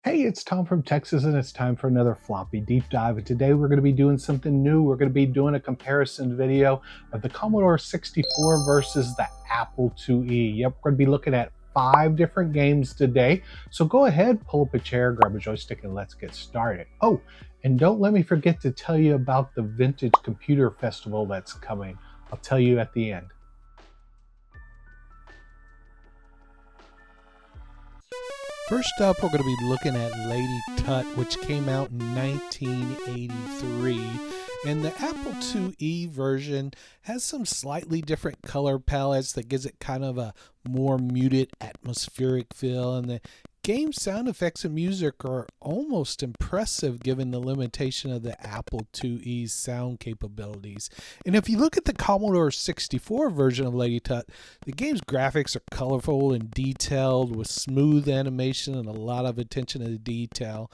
Hey, it's Tom from Texas, and it's time for another floppy deep dive. And today we're going to be doing something new. We're going to be doing a comparison video of the Commodore 64 versus the Apple IIe. Yep, we're going to be looking at 5 different games today. So go ahead, pull up a chair, grab a joystick, and let's get started. Oh, and don't let me forget to tell you about the Vintage Computer Festival that's coming. I'll tell you at the end. First up, we're going to be looking at Lady Tut, which came out in 1983. And the Apple IIe version has some slightly different color palettes that gives it kind of a more muted atmospheric feel. And the game sound effects and music are almost impressive given the limitation of the Apple IIe's sound capabilities. And if you look at the Commodore 64 version of Lady Tut, the game's graphics are colorful and detailed with smooth animation and a lot of attention to detail.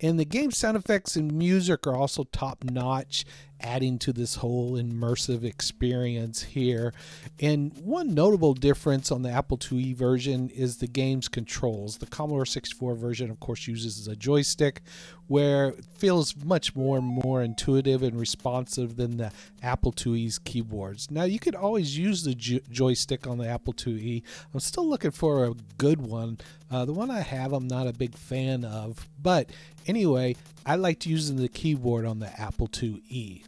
And the game's sound effects and music are also top notch, adding to this whole immersive experience here. And one notable difference on the Apple IIe version is the game's controls. The Commodore 64 version, of course, uses a joystick, where it feels much more intuitive and responsive than the Apple IIe's keyboards. Now, you could always use the joystick on the Apple IIe. I'm still looking for a good one. The one I have, I'm not a big fan of. But anyway, I liked using the keyboard on the Apple IIe.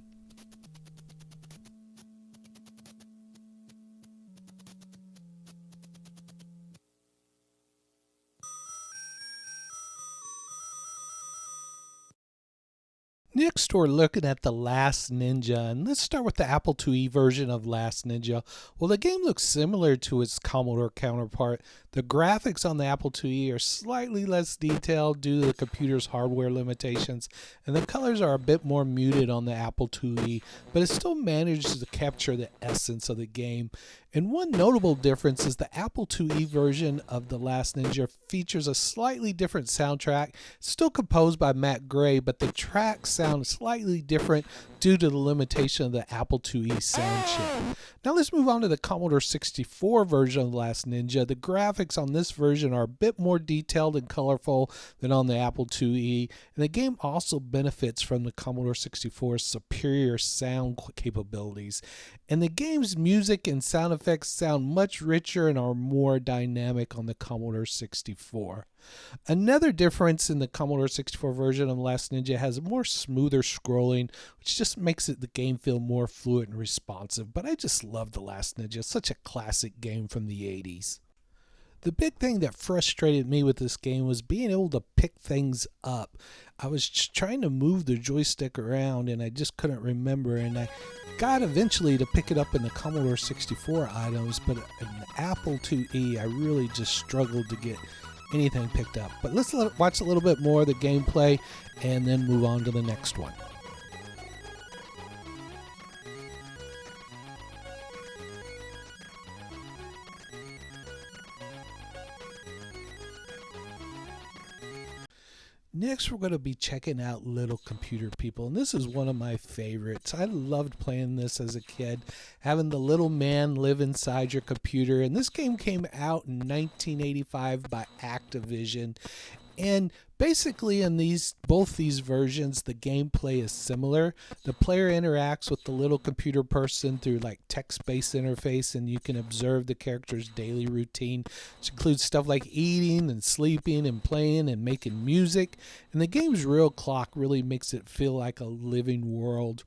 Next, we're looking at The Last Ninja, and let's start with the Apple IIe version of Last Ninja. Well, the game looks similar to its Commodore counterpart. The graphics on the Apple IIe are slightly less detailed due to the computer's hardware limitations, and the colors are a bit more muted on the Apple IIe, but it still manages to capture the essence of the game. And one notable difference is the Apple IIe version of The Last Ninja features a slightly different soundtrack, still composed by Matt Gray, but the tracks sound slightly different due to the limitation of the Apple IIe sound chip. Now let's move on to the Commodore 64 version of The Last Ninja. The graphics on this version are a bit more detailed and colorful than on the Apple IIe, and the game also benefits from the Commodore 64's superior sound capabilities. And the game's music and sound effects sound much richer and are more dynamic on the Commodore 64. Another difference in the Commodore 64 version of Last Ninja has more smoother scrolling, which just makes the game feel more fluid and responsive. But I just love The Last Ninja. It's such a classic game from the 80s. The big thing that frustrated me with this game was being able to pick things up. I was just trying to move the joystick around and I just couldn't remember, and I got eventually to pick it up in the Commodore 64 items, but in the Apple IIe I really just struggled to get anything picked up. But let's watch a little bit more of the gameplay and then move on to the next one. Next, we're going to be checking out Little Computer People, and this is one of my favorites. I loved playing this as a kid, having the little man live inside your computer, and this game came out in 1985 by Activision. And basically in both these versions, the gameplay is similar. The player interacts with the little computer person through like text-based interface, and you can observe the character's daily routine, which includes stuff like eating and sleeping and playing and making music. And the game's real clock really makes it feel like a living world.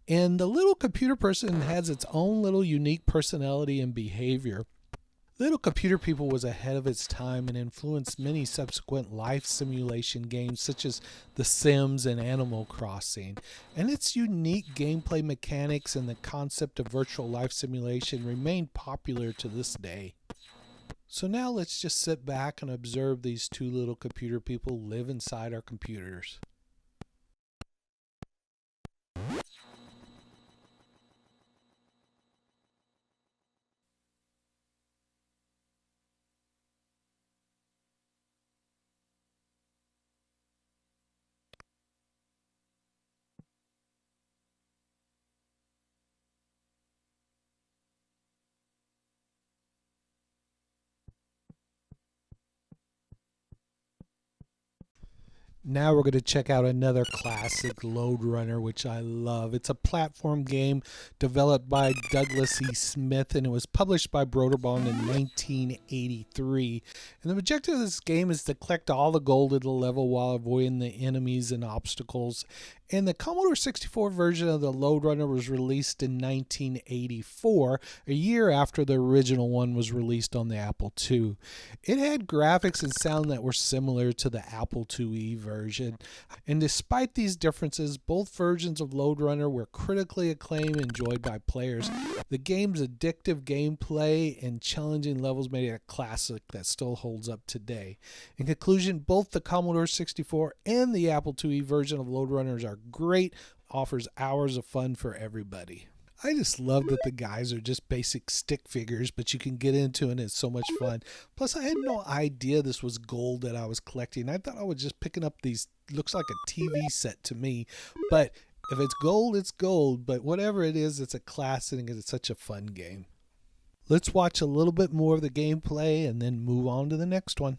And the little computer person has its own little unique personality and behavior. Little Computer People was ahead of its time and influenced many subsequent life simulation games such as The Sims and Animal Crossing. And its unique gameplay mechanics and the concept of virtual life simulation remain popular to this day. So now let's just sit back and observe these two little computer people live inside our computers. Now we're going to check out another classic, Lode Runner, which I love. It's a platform game developed by Douglas E. Smith, and it was published by Broderbund in 1983. And the objective of this game is to collect all the gold at the level while avoiding the enemies and obstacles. And the Commodore 64 version of the Lode Runner was released in 1984, a year after the original one was released on the Apple II. It had graphics and sound that were similar to the Apple IIe version. And despite these differences, both versions of Lode Runner were critically acclaimed and enjoyed by players. The game's addictive gameplay and challenging levels made it a classic that still holds up today. In conclusion, both the Commodore 64 and the Apple IIe version of Lode Runners are great, offers hours of fun for everybody. I just love that the guys are just basic stick figures, but you can get into it and it's so much fun. Plus, I had no idea this was gold that I was collecting. I thought I was just picking up these, looks like a TV set to me. But if it's gold, it's gold. But whatever it is, it's a classic and it's such a fun game. Let's watch a little bit more of the gameplay and then move on to the next one.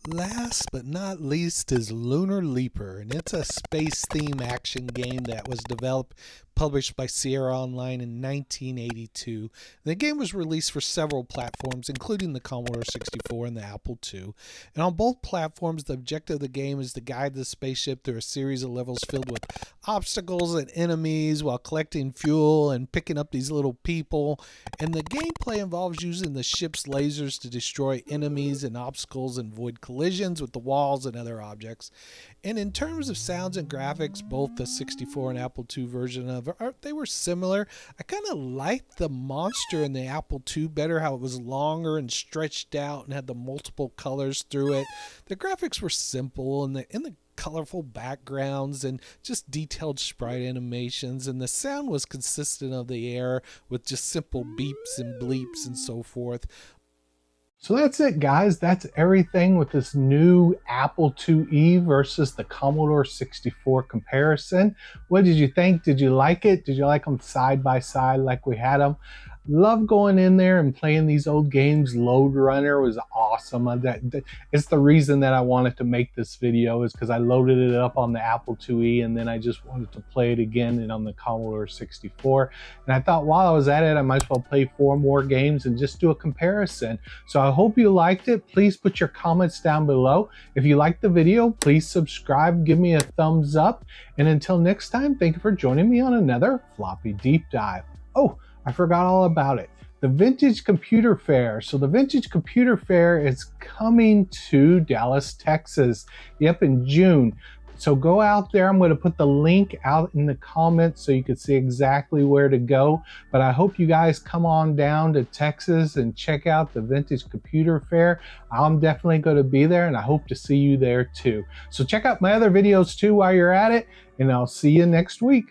Last but not least is Lunar Leeper, and it's a space theme action game that was published by Sierra Online in 1982. The game was released for several platforms, including the Commodore 64 and the Apple II. And on both platforms, the objective of the game is to guide the spaceship through a series of levels filled with obstacles and enemies while collecting fuel and picking up these little people. And the gameplay involves using the ship's lasers to destroy enemies and obstacles and avoid collisions with the walls and other objects. And in terms of sounds and graphics, both the 64 and Apple II version of it, they were similar. I kind of liked the monster in the Apple II better, how it was longer and stretched out and had the multiple colors through it. The graphics were simple and the colorful backgrounds and just detailed sprite animations, and the sound was consistent of the air with just simple beeps and bleeps and so forth. So that's it, guys. That's everything with this new Apple IIe versus the Commodore 64 comparison. What did you think? Did you like it? Did you like them side by side like we had them? Love going in there and playing these old games. Lode Runner was awesome. It's the reason that I wanted to make this video, is because I loaded it up on the Apple IIe and then I just wanted to play it again and on the Commodore 64. And I thought while I was at it, I might as well play 4 more games and just do a comparison. So I hope you liked it. Please put your comments down below. If you liked the video, please subscribe, give me a thumbs up. And until next time, thank you for joining me on another Floppy Deep Dive. Oh, I forgot all about it. The Vintage Computer Fair. So the Vintage Computer Fair is coming to Dallas, Texas. Yep, in June. So go out there. I'm going to put the link out in the comments so you can see exactly where to go. But I hope you guys come on down to Texas and check out the Vintage Computer Fair. I'm definitely going to be there and I hope to see you there too. So check out my other videos too while you're at it, and I'll see you next week.